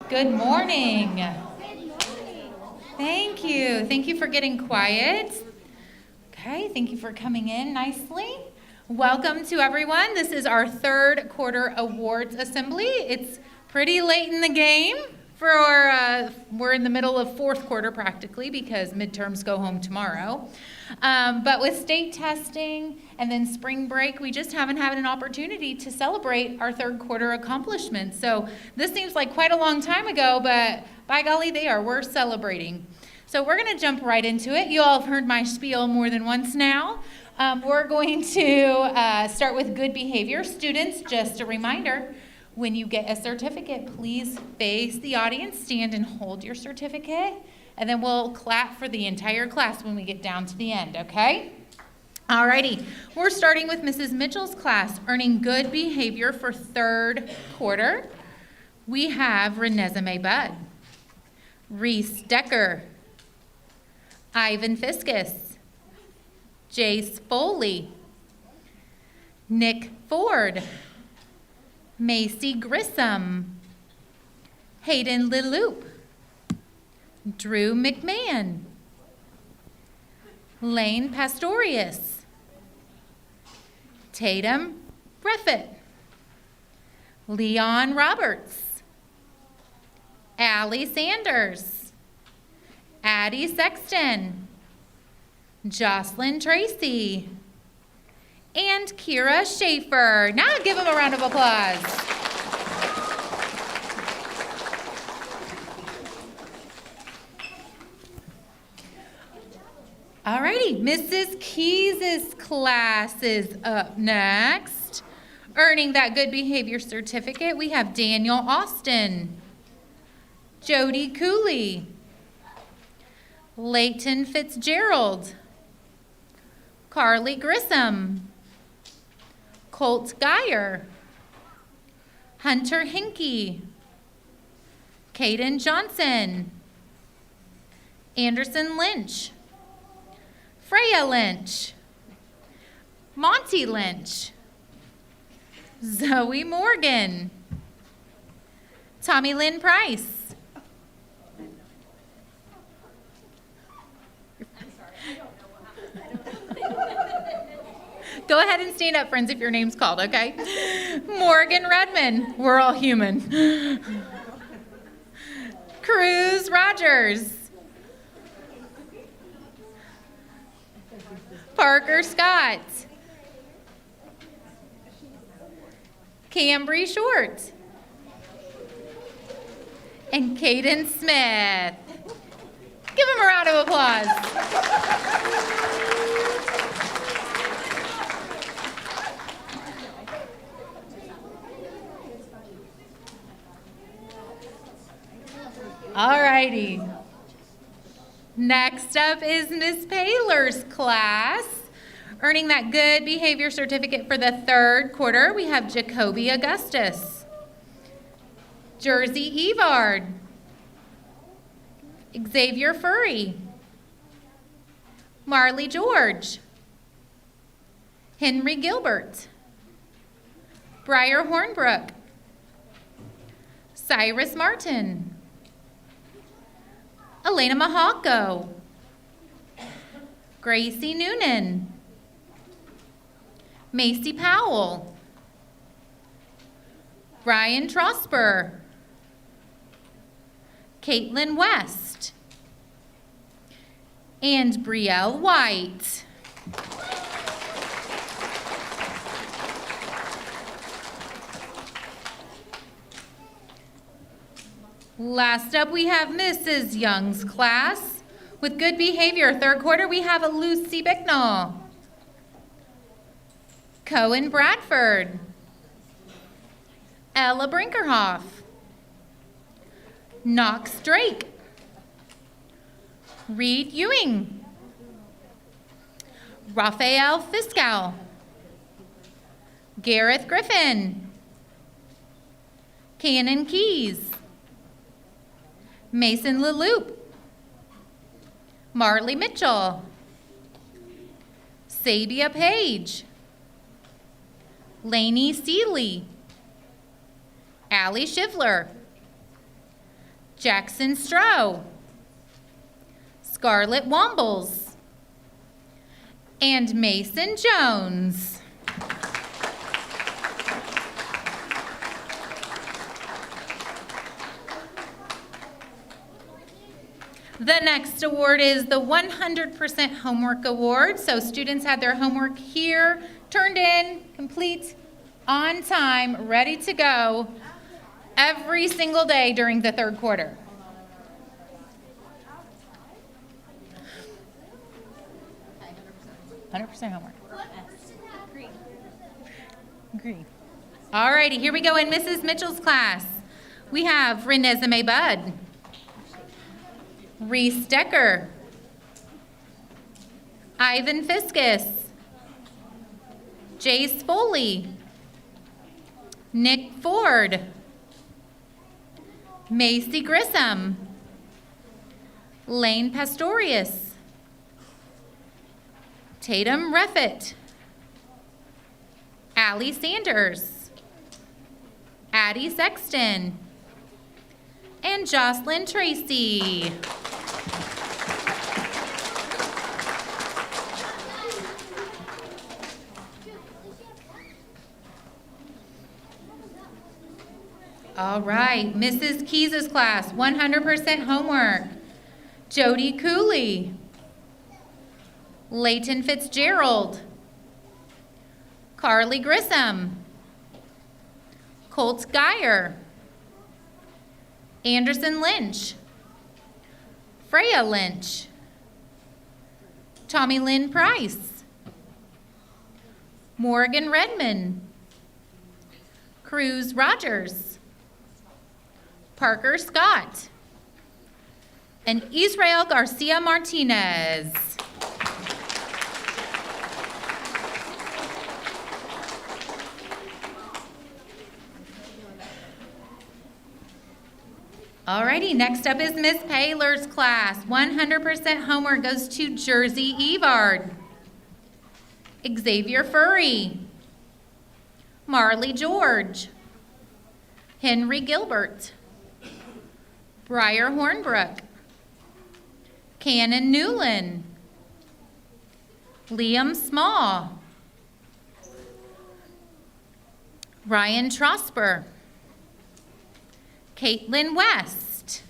Good morning. Thank you. Thank you for getting quiet. Okay, thank you for coming in nicely. Welcome to everyone. This is our third quarter awards assembly. It's pretty late in the game we're in the middle of fourth quarter practically because midterms go home tomorrow. But with state testing and then spring break, we just haven't had an opportunity to celebrate our third quarter accomplishments. So this seems like quite a long time ago, but by golly, we're celebrating. So we're going to jump right into it. You all have heard my spiel more than once now. We're going to start with good behavior. Students, just a reminder, when you get a certificate, please face the audience, stand and hold your certificate, and then we'll clap for the entire class when we get down to the end, okay? Alrighty, we're starting with Mrs. Mitchell's class, earning good behavior for third quarter. We have Renesmee Budd, Reese Decker, Ivan Fiskus, Jace Foley, Nick Ford, Macy Grissom, Hayden Liloop, Drew McMahon, Lane Pastorius, Tatum Breffett, Leon Roberts, Allie Sanders, Addie Sexton, Jocelyn Tracy, and Kira Schaefer. Now give them a round of applause. Alrighty, Mrs. Keys' class is up next. Earning that good behavior certificate, we have Daniel Austin, Jody Cooley, Leighton Fitzgerald, Carly Grissom, Colt Geyer, Hunter Hinkie, Caden Johnson, Anderson Lynch, Freya Lynch, Monty Lynch, Zoe Morgan, Tommy Lynn Price, go ahead and stand up, friends, if your name's called, okay? Morgan Redman, we're all human. Cruz Rogers, Parker Scott, Cambry Short, and Caden Smith. Give them a round of applause. All righty. Next up is Miss Paylor's class. Earning that good behavior certificate for the third quarter, we have Jacoby Augustus, Jersey Evard, Xavier Furry, Marley George, Henry Gilbert, Briar Hornbrook, Cyrus Martin, Elena Mahalko, Gracie Noonan, Macy Powell, Brian Trosper, Caitlin West, and Brielle White. Last up, we have Mrs. Young's class. With good behavior, third quarter, we have Lucy Bicknell, Cohen Bradford, Ella Brinkerhoff, Knox Drake, Reed Ewing, Raphael Fiskow, Gareth Griffin, Cannon Keys, Mason Liloop, Marley Mitchell, Sabia Page, Lainey Seeley, Allie Shivler, Jackson Stroh, Scarlett Wombles, and Mason Jones. The next award is the 100% Homework Award. So students had their homework here, turned in, complete, on time, ready to go every single day during the third quarter. Okay, 100% homework. Agree. All righty, here we go in Mrs. Mitchell's class. We have Renesmee Budd, Reese Decker, Ivan Fiskus, Jace Foley, Nick Ford, Macy Grissom, Lane Pastorius, Tatum Reffitt, Allie Sanders, Addie Sexton, and Jocelyn Tracy. All right, Mrs. Keys' class, 100% homework. Jody Cooley, Leighton Fitzgerald, Carly Grissom, Colt Geyer, Anderson Lynch, Freya Lynch, Tommy Lynn Price, Morgan Redmond, Cruz Rogers, Parker Scott, and Israel Garcia Martinez. Alrighty, next up is Miss Paylor's class. 100% homework goes to Jersey Evard, Xavier Furry, Marley George, Henry Gilbert, Briar Hornbrook, Cannon Newland, Liam Small, Ryan Trosper, Caitlin West,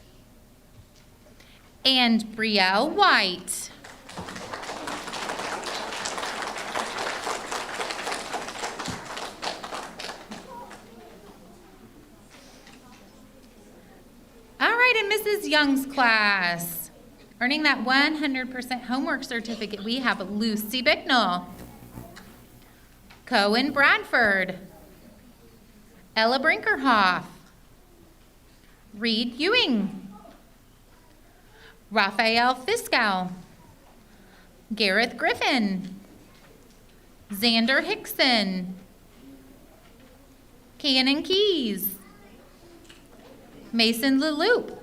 and Brielle White. All right, in Mrs. Young's class, earning that 100% homework certificate, we have Lucy Bicknell, Cohen Bradford, Ella Brinkerhoff, Reed Ewing, Raphael Fiskow, Gareth Griffin, Xander Hickson, Cannon Keys, Mason LeLoop,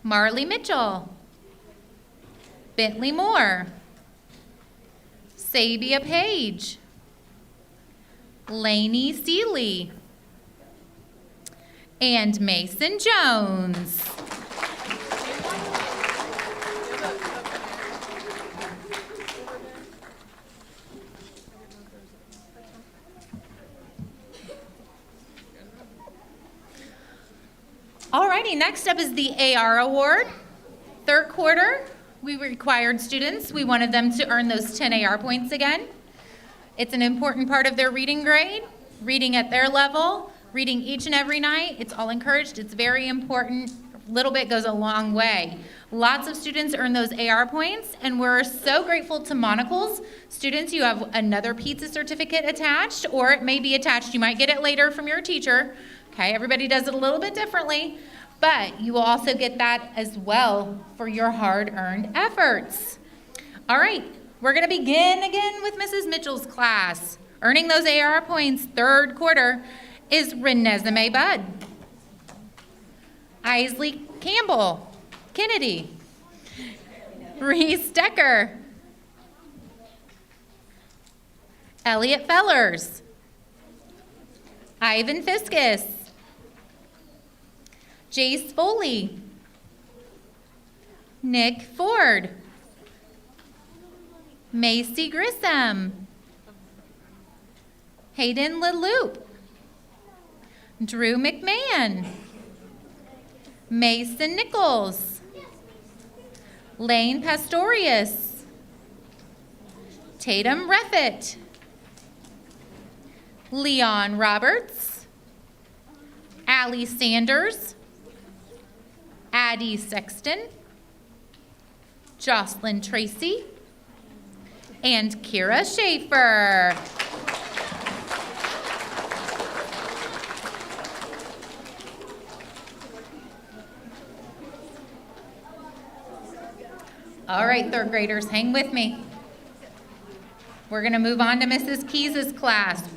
Marley Mitchell, Bentley Moore, Sabia Page, Lainey Seeley, and Mason Jones. Alrighty, next up is the AR Award. Third quarter, we required students, we wanted them to earn those 10 AR points again. It's an important part of their reading grade, reading at their level, reading each and every night. It's all encouraged, it's very important. A little bit goes a long way. Lots of students earn those AR points, and we're so grateful to Monocle's. Students, you have another pizza certificate attached, or it may be attached. You might get it later from your teacher. Okay, everybody does it a little bit differently, but you will also get that as well for your hard-earned efforts. All right, we're gonna begin again with Mrs. Mitchell's class. Earning those AR points, third quarter, is Renesmee Budd, Isley Campbell, Kennedy, Reese Decker, Elliot Fellers, Ivan Fiskus, Jace Foley, Nick Ford, Macy Grissom, Hayden LaLoop, Drew McMahon, Mason Nichols, Lane Pastorius, Tatum Reffitt, Leon Roberts, Allie Sanders, Addie Sexton, Jocelyn Tracy, and Kira Schaefer. All right, third graders, hang with me. We're going to move on to Mrs. Keys' class.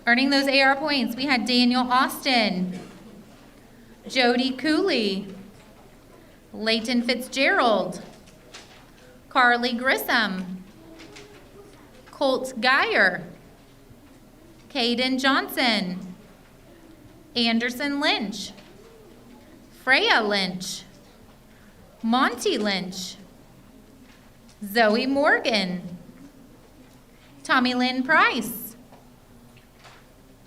Earning those AR points, we had Daniel Austin, Jody Cooley, Leighton Fitzgerald, Carly Grissom, Colt Geyer, Caden Johnson, Anderson Lynch, Freya Lynch, Monty Lynch, Zoe Morgan, Tommy Lynn Price,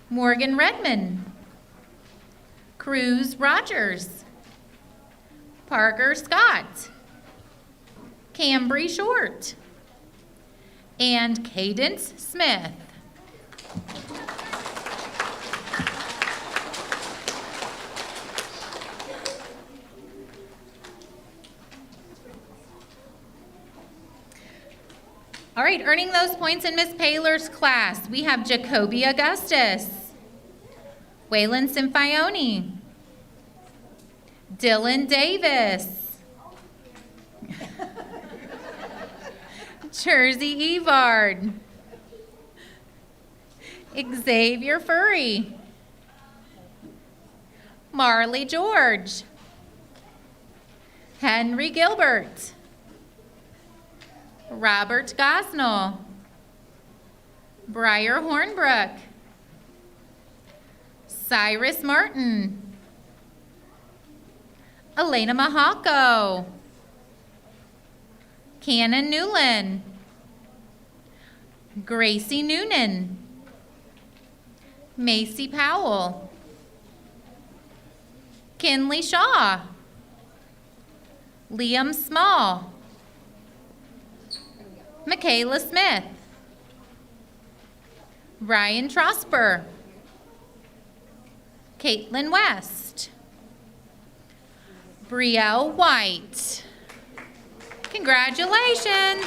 Morgan Redmond, Cruz Rogers, Parker Scott, Cambry Short, and Cadence Smith. All right, earning those points in Miss Paylor's class, we have Jacoby Augustus, Waylon Simfione, Dylan Davis, Jersey Evard, Xavier Furry, Marley George, Henry Gilbert, Robert Gosnell, Briar Hornbrook, Cyrus Martin, Elena Mahako, Cannon Newland, Gracie Noonan, Macy Powell, Kinley Shaw, Liam Small, Michaela Smith, Ryan Trosper, Caitlin West, Brielle White. Congratulations.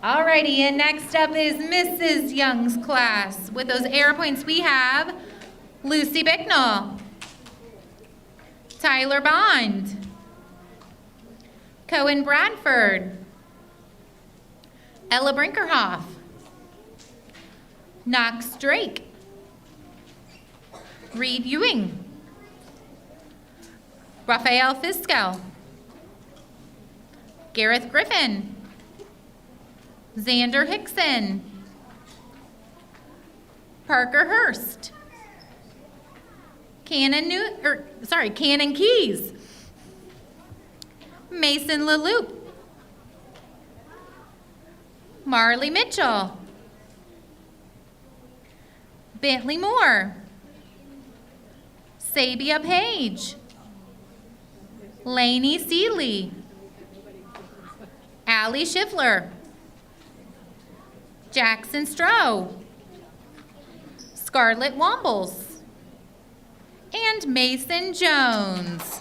Alrighty, and next up is Mrs. Young's class. With those AR points, we have Lucy Bicknell, Tyler Bond, Cohen Bradford, Ella Brinkerhoff, Knox Drake, Reed Ewing, Raphael Fisco, Gareth Griffin, Xander Hickson, Parker Hurst, Cannon Keys, Mason LaLoop, Marley Mitchell, Bentley Moore, Sabia Page, Lainey Seeley, Allie Schiffler, Jackson Stroh, Scarlett Wombles, and Mason Jones.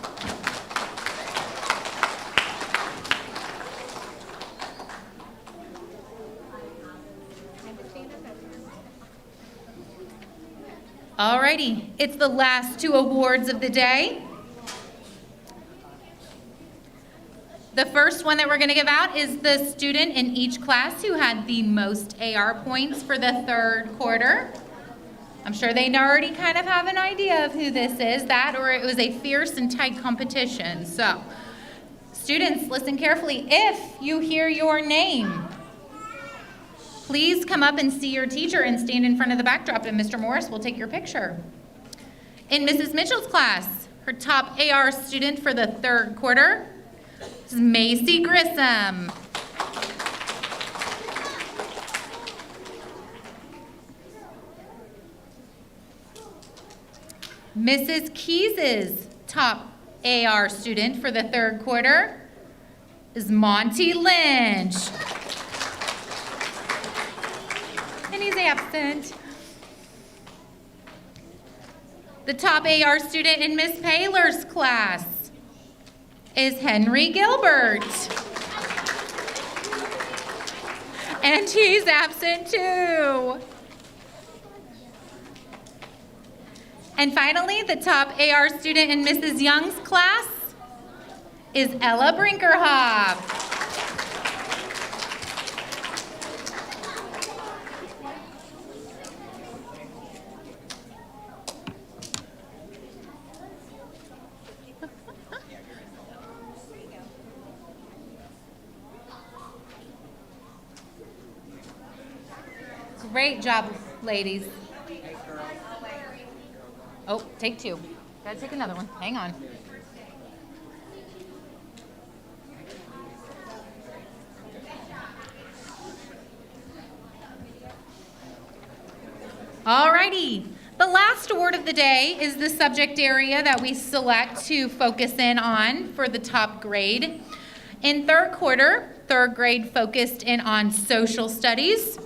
Alrighty, it's the last two awards of the day. The first one that we're going to give out is the student in each class who had the most AR points for the third quarter. I'm sure they already kind of have an idea of who this is, that or it was a fierce and tight competition. So, students, listen carefully. If you hear your name, please come up and see your teacher and stand in front of the backdrop, and Mr. Morris will take your picture. In Mrs. Mitchell's class, her top AR student for the third quarter is Macy Grissom. Mrs. Keys's top AR student for the third quarter is Monty Lynch. And he's absent. The top AR student in Miss Paylor's class is Henry Gilbert. And he's absent too. And finally, the top AR student in Mrs. Young's class is Ella Brinkerhoff. Great job, ladies. Oh, take two. Gotta take another one. Hang on. Alrighty. The last award of the day is the subject area that we select to focus in on for the top grade. In third quarter, third grade focused in on social studies.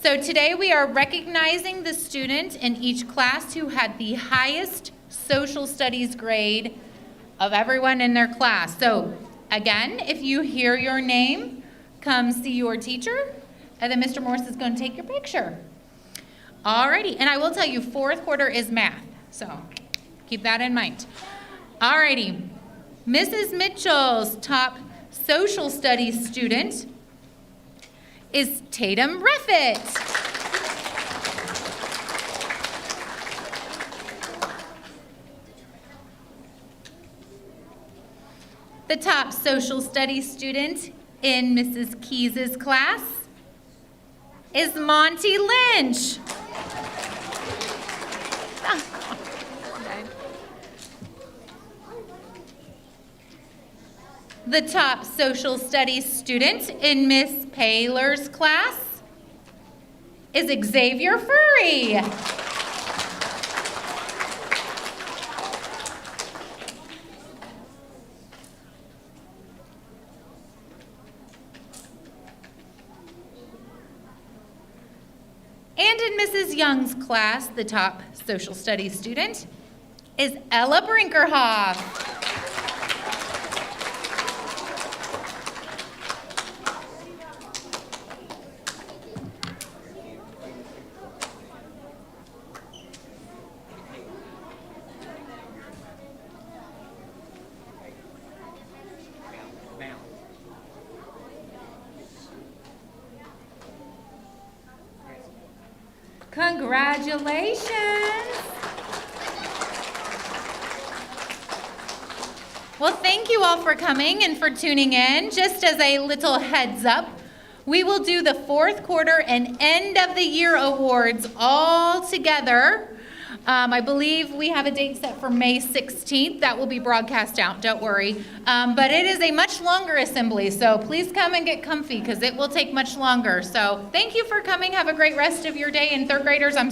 So today we are recognizing the student in each class who had the highest social studies grade of everyone in their class. So again, if you hear your name, come see your teacher, and then Mr. Morris is going to take your picture. Alrighty, and I will tell you, fourth quarter is math, so keep that in mind. Alrighty, Mrs. Mitchell's top social studies student is Tatum Reffitt. The top social studies student in Mrs. Keys's class is Monty Lynch. The top social studies student in Miss Paylor's class is Xavier Furry. And in Mrs. Young's class, the top social studies student is Ella Brinkerhoff. Congratulations. Well, thank you all for coming and for tuning in. Just as a little heads up, we will do the fourth quarter and end of the year awards all together. I believe we have a date set for May 16th. That will be broadcast out, don't worry. But it is a much longer assembly, so please come and get comfy because it will take much longer. So thank you for coming. Have a great rest of your day. And third graders, I'm